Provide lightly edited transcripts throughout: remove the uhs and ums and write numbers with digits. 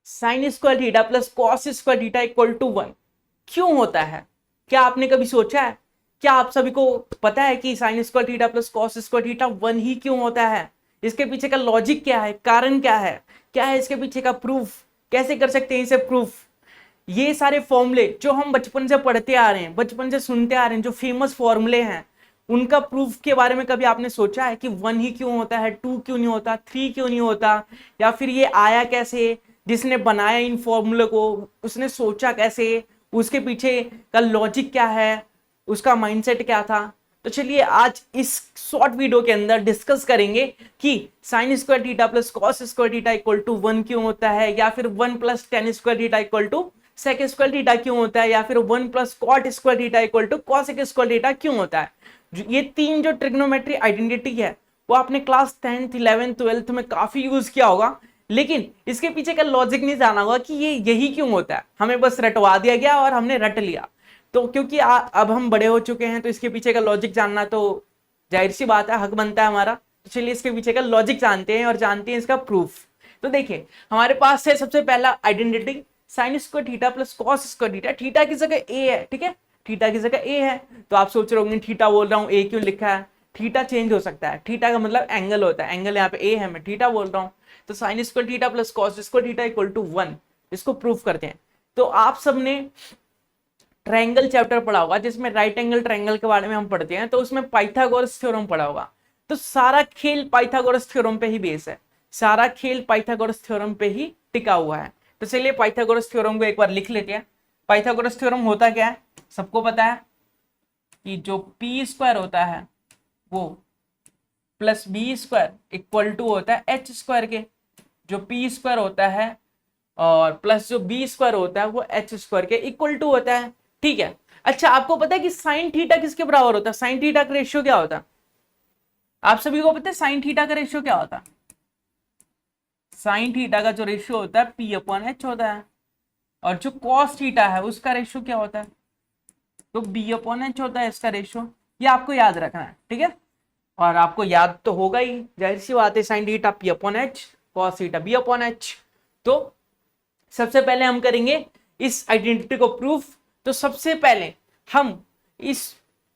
Sign square theta plus cos square theta equal to 1 क्यों होता है? क्या आपने कभी सोचा है? क्या आप सभी को पता है कि sine square theta plus cos square theta 1 ही क्यों होता है? इसके पीछे का लॉजिक क्या है, कारण क्या है इसके पीछे का प्रूफ, कैसे कर सकते हैं इसे प्रूफ? ये सारे फॉर्मूले जो हम बचपन से पढ़ते आ रहे हैं, बचपन से सुनते आ रहे हैं, जो फेमस फॉर्मूले हैं, उनका प्रूफ के बारे में कभी आपने सोचा है कि 1 ही क्यों होता है, 2 क्यों नहीं होता, 3 क्यों नहीं होता, या फिर ये आया कैसे, जिसने बनाया इन फॉर्मूले को उसने सोचा कैसे, उसके पीछे का लॉजिक क्या है, उसका माइंडसेट क्या था? तो चलिए आज इस शॉर्ट वीडियो के अंदर डिस्कस करेंगे कि sine square theta plus cos square theta equal to 1 क्यों होता है, या फिर 1 plus tan square theta equal to sec square theta क्यों होता है, या फिर 1 plus cot square theta equal to cosec square theta क्यों होता है। ये तीन जो ट्रिग्नोमेट्री आइडेंटिटी है वो आपने क्लास 10th 11th 12th में काफी यूज किया होगा, लेकिन इसके पीछे का लॉजिक नहीं जाना होगा कि ये यही क्यों होता है। हमें बस रटवा दिया गया और हमने रट लिया। तो क्योंकि अब हम बड़े हो चुके हैं तो इसके पीछे का लॉजिक जानना तो जाहिर सी बात है, हक बनता है हमारा। तो चलिए इसके पीछे का लॉजिक जानते हैं और जानते हैं इसका प्रूफ। तो देखिए हमारे पास है सबसे पहला identity sign square theta plus cos square theta. Theta की जगह ए है, ठीक है, थीटा की जगह ए है। तो आप सोच रहे होंगे थीटा बोल रहा हूँ ए क्यों लिखा है? थीटा चेंज हो सकता है, थीटा का मतलब एंगल होता है, एंगल यहाँ पे ए है, मैं थीटा बोल रहा हूँ। तो sine square theta plus cos square theta equal to 1, इसको प्रूफ करते हैं। तो आप सबने ट्रायंगल चैप्टर पढ़ा होगा जिसमें राइट एंगल ट्रायंगल के बारे में हम पढ़ते हैं, तो उसमें पाइथागोरस थ्योरम पढ़ा होगा। तो सारा खेल पाइथागोरस थ्योरम पे ही बेस है, सारा खेल पाइथागोरस थ्योरम पे ही टिका हुआ है। तो चलिए पाइथागोरस थ्योरम को एक बार लिख लेते हैं। पाइथागोरस थ्योरम होता क्या है, सबको पता है कि जो पी स्क्वायर होता है वो plus b square equal to होता है एच स्क्वायर के। जो पी स्क्वायर होता है और प्लस जो बी स्क्वायर होता है वो एच स्क्वायर के इक्वल टू होता है, ठीक है। अच्छा आपको पता है कि साइन थीटा किसके बराबर होता है? साइन थीटा का रेशियो क्या होता है? आप सभी को पता है साइन थीटा का रेशियो क्या होता है? साइन थीटा का जो रेशियो होता है पी अपॉन एच होता है, और जो कॉस थीटा है उसका रेशियो क्या होता है? तो बी अपॉन एच होता है इसका रेशियो। ये आपको याद रखना है, ठीक है। और आपको याद तो होगा ही, जाहिर सी बात है, sine theta p upon h, cos theta b upon h. तो सबसे पहले हम करेंगे इस आइडेंटिटी को प्रूफ। तो सबसे पहले हम इस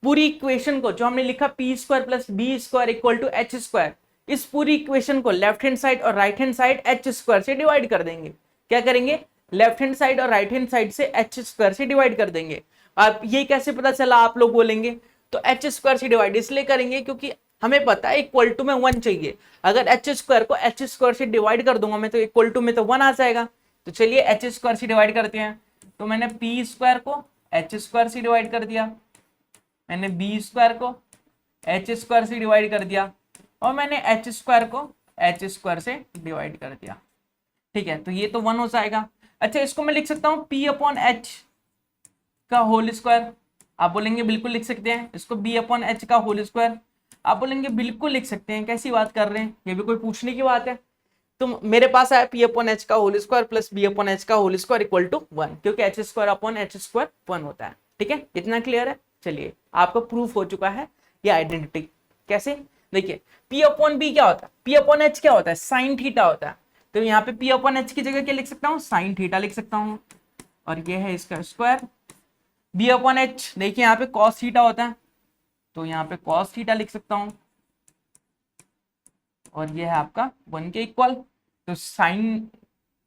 पूरी इक्वेशन को जो हमने लिखा p square plus b square equal to h square, इस पूरी इक्वेशन को लेफ्ट हैंड साइड और right hand side h square से डिवाइड कर देंगे। क्या करेंगे? लेफ्ट हैंड साइड और राइट हैंड साइड से एच स्क्वायर से डिवाइड कर देंगे। अब ये कैसे पता चला आप लोग बोलेंगे? तो एच स्क्वायर से डिवाइड इसलिए करेंगे क्योंकि हमें पता है इक्वल टू में 1 चाहिए। अगर एच स्क्वायर को एच स्क्वायर से डिवाइड कर दूंगा मैं तो इक्वल टू में तो 1 आ जाएगा। तो चलिए एच स्क्वायर से डिवाइड करते हैं। तो मैंने पी स्क्वायर को एच स्क्वायर से डिवाइड कर दिया, मैंने बी स्क्वायर को एच स्क्वायर से डिवाइड कर दिया, और मैंने एच स्क्वायर को एच स्क्वायर से डिवाइड कर दिया, ठीक है। तो ये तो 1 हो जाएगा। अच्छा इसको मैं लिख सकता हूँ पी अपॉन एच का होल स्क्वायर। आप बोलेंगे बिल्कुल लिख सकते हैं। इसको बी अपॉन एच का होल स्क्वायर, आप बोलेंगे बिल्कुल लिख सकते हैं, कैसी बात कर रहे हैं, ये भी कोई पूछने की बात है। तो मेरे पास आया पी अपॉन एच का whole square plus b upon h का होल स्क्वायर इक्वल टू 1, क्योंकि h square upon h square 1 होता है, ठीक है। इतना क्लियर है? चलिए आपका प्रूफ हो चुका है ये आइडेंटिटी। कैसे? देखिए पी अपॉन बी क्या होता है, पी अपॉन एच क्या होता है, साइन थीटा होता है। तो यहाँ पे पी अपॉन एच की जगह क्या लिख सकता हूँ? साइन थीटा लिख सकता हूँ, और ये है इसका स्क्वायर। बी अपॉन एच देखिए यहाँ पे कॉस थीटा होता है, तो यहाँ पे कॉस थीटा लिख सकता हूँ, और ये है आपका 1 के इक्वल। तो साइन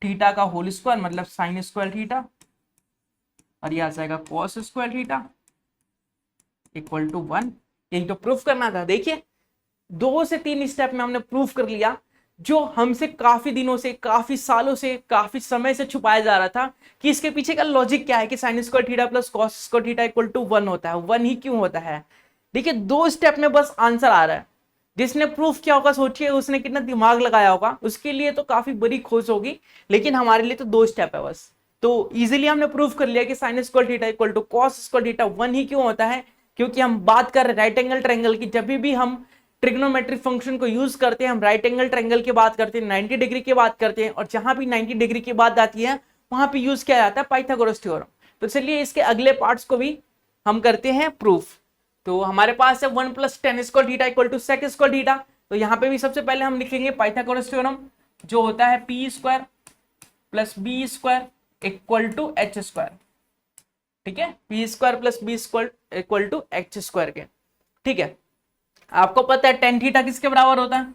थीटा का होल स्क्वायर मतलब साइन स्क्वायर थीटा, और ये आ जाएगा cos square theta equal to 1। यही तो प्रूफ करना था। देखिए 2 से 3 स्टेप में हमने प्रूफ कर लिया जो हमसे काफी दिनों से, काफी सालों से, काफी समय से छुपाया जा रहा था कि इसके पीछे का लॉजिक क्या है कि sine square theta plus cos square theta equal to 1 होता है। 1 ही क्यों होता है? देखिए 2 स्टेप में बस आंसर आ रहा है। जिसने प्रूफ किया होगा सोचिए उसने कितना दिमाग लगाया होगा, उसके लिए तो काफी बड़ी खोज होगी, लेकिन हमारे लिए तो 2 स्टेप है बस। तो इजीली हमने प्रूफ कर लिया कि sine square theta equal to cos square theta 1 ही क्यों होता है, क्योंकि हम बात कर रहे राइट एंगल ट्रायंगल की। जब भी हम ट्रिग्नोमेट्रिक फंक्शन को यूज करते हैं हम राइट एंगल ट्रायंगल की बात करते हैं, 90 डिग्री की बात करते हैं, और जहां भी 90 डिग्री की बात आती है वहां पे यूज किया जाता है पाइथागोरस थ्योरम। तो चलिए इसके अगले पार्ट्स को भी हम करते हैं प्रूफ। तो हमारे पास है 1 plus tan square theta equal to sec square theta. तो यहाँ पे भी सबसे पहले हम लिखेंगे पाइथागोरस थ्योरम, जो होता है p square plus b square equal to h square, ठीक है, p square plus b square equal to h square के, ठीक है। आपको पता है टेन थीटा किसके बराबर होता है,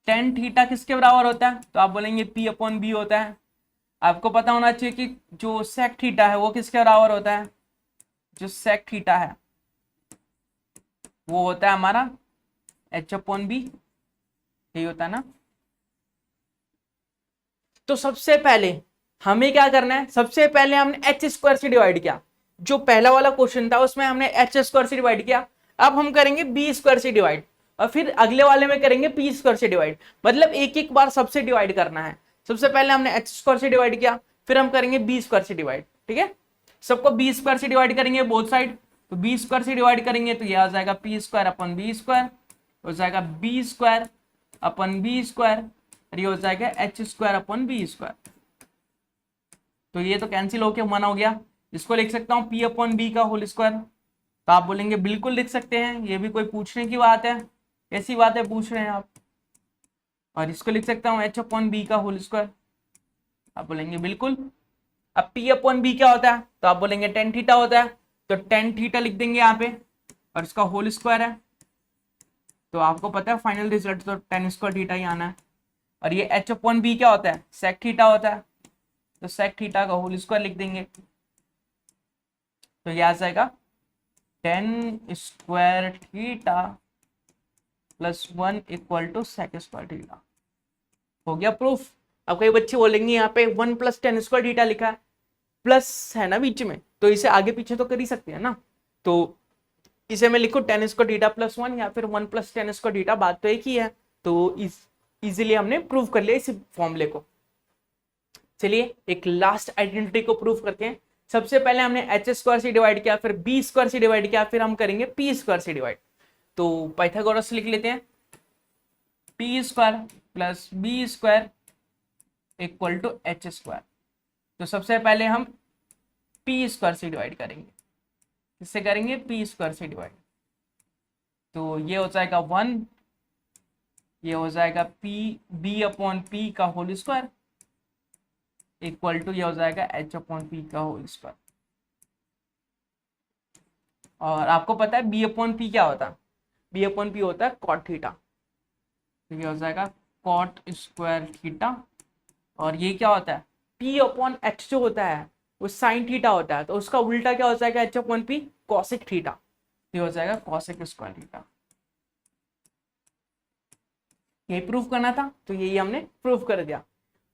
टेन थीटा किसके बराबर होता है, तो आप बोलेंगे पी अपॉन बी होता है। आपको पता होना चाहिए कि जो सेक थीटा है वो किसके बराबर होता है, जो सेक थीटा है वो होता है हमारा एच अपॉन बी, यही होता है ना। तो सबसे पहले हमें क्या करना है, सबसे पहले हमने एच स्क्वायर से डिवाइड किया, जो पहला वाला क्वेश्चन था उसमें हमने एच स्क्वायर से डिवाइड किया। अब हम करेंगे बी स्क्वायर से डिवाइड, और फिर अगले वाले में करेंगे पी स्क्वायर से डिवाइड, मतलब एक एक बार सबसे डिवाइड करना है। सबसे पहले हमने एच स्क्वायर से डिवाइड किया, फिर हम करेंगे बी स्क्वायर से डिवाइड, ठीक है। सबको बी स्क्वायर से डिवाइड करेंगे बोथ साइड, तो बी स्क्वायर से डिवाइड करेंगे तो यह आ जाएगा p square upon b square, हो जाएगा b square upon b square, और ये हो जाएगा h square upon b square. तो ये तो कैंसिल होके 1 हो गया। इसको लिख सकता हूँ पी अपॉन बी का होल स्क्वायर, तो आप बोलेंगे बिल्कुल लिख सकते हैं, ये भी कोई पूछने की बात है, कैसी बात है पूछ रहे हैं आप। और इसको लिख सकता हूँ एच अपॉन बी का होल स्क्वायर, आप बोलेंगे बिल्कुल। अब पी अपॉन बी क्या होता है, तो आप बोलेंगे टेन थीटा होता है, तो टेन थीटा लिख देंगे यहाँ पे, और इसका होल स्क्वायर है, तो आपको पता है फाइनल रिजल्ट तो टेन स्क्वायर थीटा ही आना है। और ये एच अपॉन बी क्या होता है, सेक थीटा होता है, तो सेक थीटा का होल स्क्वायर लिख देंगे, तो ये आ जाएगा tan square theta plus 1 equal to sec square theta. हो गया प्रूफ। अब कई बच्चे बोलेंगे यहाँ पे 1 प्लस टेन स्क्वायर थीटा लिखा है, प्लस है ना बीच में, तो इसे आगे पीछे तो कर ही सकते हैं ना, तो इसे मैं लिखूं टेन स्क्वायर थीटा प्लस 1 या फिर 1 प्लस टेन स्क्वायर थीटा, बात तो एक ही है। तो इजीली हमने प्रूव कर लिया इस फॉर्मूले को। चलिए एक लास्ट आइडेंटिटी को प्रूव करते हैं। सबसे पहले हमने एच स्क्वायर से डिवाइड किया, फिर बी स्क्वायर से डिवाइड किया, फिर हम करेंगे पी स्क्वायर से डिवाइड। तो पाइथागोरस लिख लेते हैं, p square plus b square equal to h square. तो सबसे पहले हम पी स्क्वायर से डिवाइड करेंगे, किससे करेंगे, पी स्क्वायर से डिवाइड, तो ये हो जाएगा 1, ये हो जाएगा पी बी अपॉन पी का होल स्क्वायर इक्वल टू ये हो जाएगा एच अपॉन पी का होल स्क्वायर। और आपको पता है बी अपॉन पी क्या होता है, बी अपॉन पी होता है कॉट थीटा, तो ये हो जाएगा कॉट स्क्वायर थीटा। और ये क्या होता है, पी अपॉन एच जो होता है वो साइन थीटा होता है, तो उसका उल्टा क्या हो जाएगा, H upon P cosec theta, ये हो जाएगा कॉसिक स्क्वायर थीटा। यही प्रूफ करना था, तो यही हमने प्रूफ कर दिया।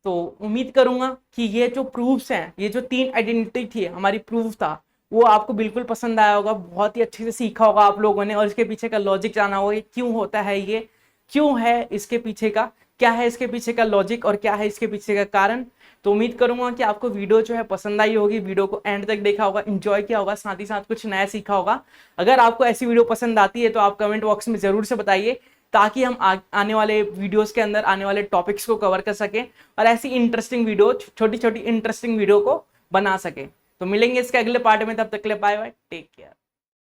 तो उम्मीद करूंगा कि ये जो प्रूफ्स हैं, ये जो 3 आइडेंटिटी थी हमारी प्रूफ था, वो आपको बिल्कुल पसंद आया होगा, बहुत ही अच्छे से सीखा होगा आप लोगों ने, और इसके पीछे का लॉजिक जाना होगा, ये क्यों होता है, ये क्यों है इसके पीछे का, क्या है इसके पीछे का लॉजिक और क्या है इसके पीछे का कारण। तो उम्मीद करूंगा कि आपको वीडियो जो है पसंद आई होगी, वीडियो को एंड तक देखा होगा, एंजॉय किया होगा, साथ ही साथ कुछ नया सीखा होगा। अगर आपको ऐसी वीडियो पसंद आती है तो आप कमेंट बॉक्स में जरूर से बताइए, ताकि हम आने वाले वीडियोस के अंदर आने वाले टॉपिक्स को कवर कर सकें और ऐसी इंटरेस्टिंग वीडियो, छोटी छोटी इंटरेस्टिंग वीडियो को बना सकें। तो मिलेंगे इसके अगले पार्ट में, तब तक के लिए बाय बाय, टेक केयर।